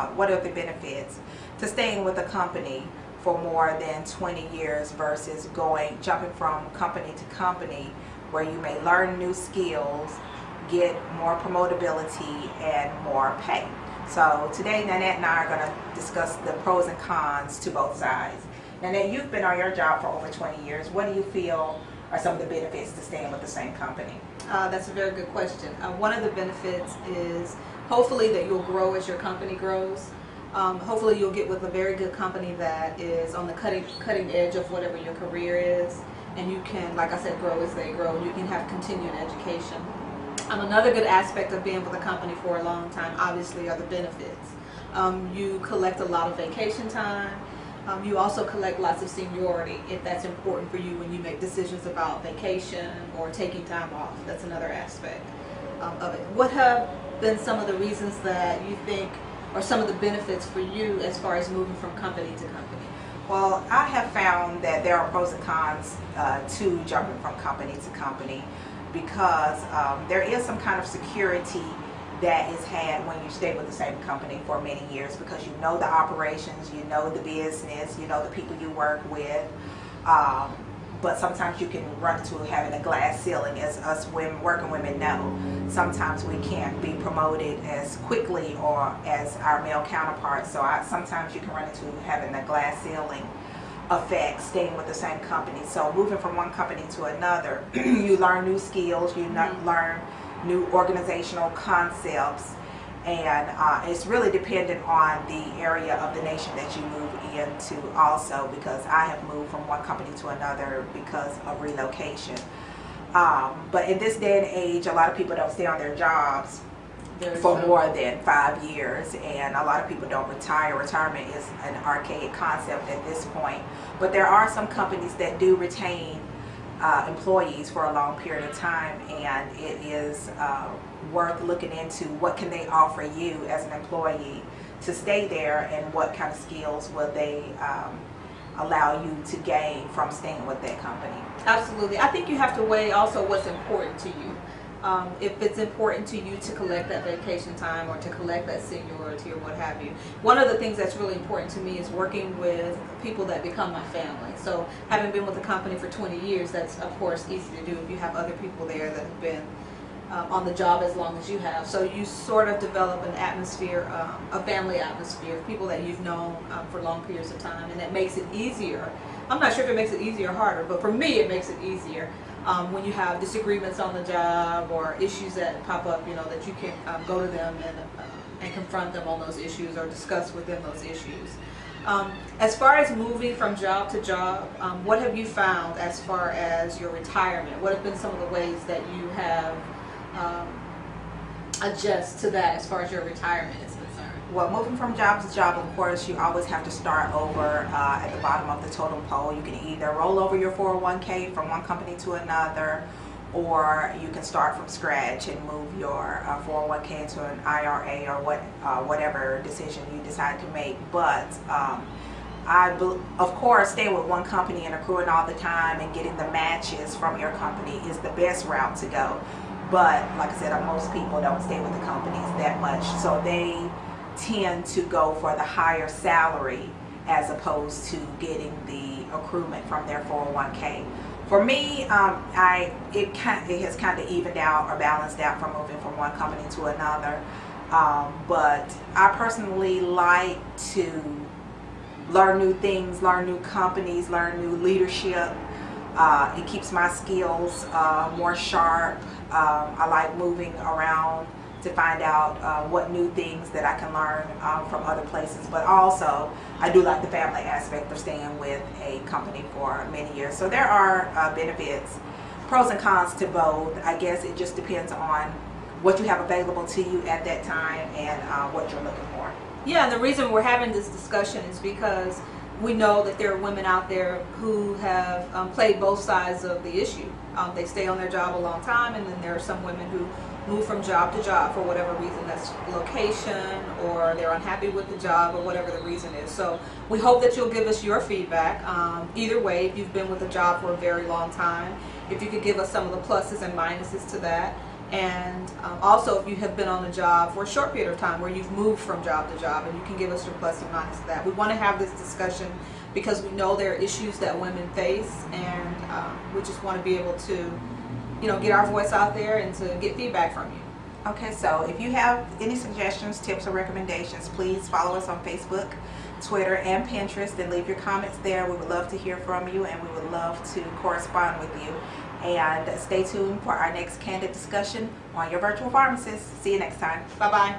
about what are the benefits to staying with a company for more than 20 years versus jumping from company to company where you may learn new skills, get more promotability, and more pay. So today Nanette and I are going to discuss the pros and cons to both sides. Nanette, you've been on your job for over 20 years. What do you feel are some of the benefits to staying with the same company? That's a very good question. One of the benefits is hopefully that you'll grow as your company grows. Hopefully you'll get with a very good company that is on the cutting edge of whatever your career is, and you can, like I said, grow as they grow. You can have continuing education. Another good aspect of being with a company for a long time, obviously, are the benefits. You collect a lot of vacation time. You also collect lots of seniority if that's important for you when you make decisions about vacation or taking time off. That's another aspect of it. What have been some of the reasons that you think are some of the benefits for you as far as moving from company to company? Well, I have found that there are pros and cons to jumping from company to company because there is some kind of security that is had when you stay with the same company for many years, because you know the operations, you know the business, you know the people you work with. But sometimes you can run into having a glass ceiling, as us working women know. Sometimes we can't be promoted as quickly or as our male counterparts. So sometimes you can run into having a glass ceiling effect staying with the same company. So moving from one company to another, you learn new skills, you learn new organizational concepts, and it's really dependent on the area of the nation that you move into also, because I have moved from one company to another because of relocation. But in this day and age, a lot of people don't stay on their jobs for more than 5 years, and a lot of people don't retire. Retirement is an archaic concept at this point, but there are some companies that do retain employees for a long period of time, and it is worth looking into what can they offer you as an employee to stay there, and what kind of skills will they allow you to gain from staying with that company. Absolutely. I think you have to weigh also what's important to you. If it's important to you to collect that vacation time or to collect that seniority or what have you. One of the things that's really important to me is working with people that become my family. So having been with the company for 20 years, that's of course easy to do if you have other people there that have been on the job as long as you have. So you sort of develop an atmosphere, a family atmosphere of people that you've known for long periods of time, and that makes it easier. I'm not sure if it makes it easier or harder, but for me it makes it easier. When you have disagreements on the job or issues that pop up, you know, that you can go to them and confront them on those issues or discuss with them those issues. As far as moving from job to job, what have you found as far as your retirement? What have been some of the ways that you have adjust to that as far as your retirement is concerned? Well, moving from job to job, of course, you always have to start over at the bottom of the totem pole. You can either roll over your 401k from one company to another, or you can start from scratch and move your 401k into an IRA or whatever decision you decide to make. But of course, staying with one company and accruing all the time and getting the matches from your company is the best route to go. But like I said, most people don't stay with the companies that much, so they tend to go for the higher salary as opposed to getting the accruement from their 401k. For me, it has kind of evened out or balanced out from moving from one company to another. But I personally like to learn new things, learn new companies, learn new leadership. It keeps my skills more sharp. I like moving around to find out what new things that I can learn from other places. But also, I do like the family aspect of staying with a company for many years. So there are benefits, pros and cons to both. I guess it just depends on what you have available to you at that time and what you're looking for. Yeah, and the reason we're having this discussion is because we know that there are women out there who have played both sides of the issue. They stay on their job a long time, and then there are some women who move from job to job for whatever reason. That's location, or they're unhappy with the job, or whatever the reason is. So we hope that you'll give us your feedback. Either way, if you've been with a job for a very long time, if you could give us some of the pluses and minuses to that, And also, if you have been on a job for a short period of time where you've moved from job to job, and you can give us your plus and minus of that. We want to have this discussion because we know there are issues that women face, and we just want to be able to, get our voice out there and to get feedback from you. Okay, so if you have any suggestions, tips, or recommendations, please follow us on Facebook, Twitter, and Pinterest, and leave your comments there. We would love to hear from you, and we would love to correspond with you. And stay tuned for our next Candid Discussion on your virtual pharmacist. See you next time. Bye-bye.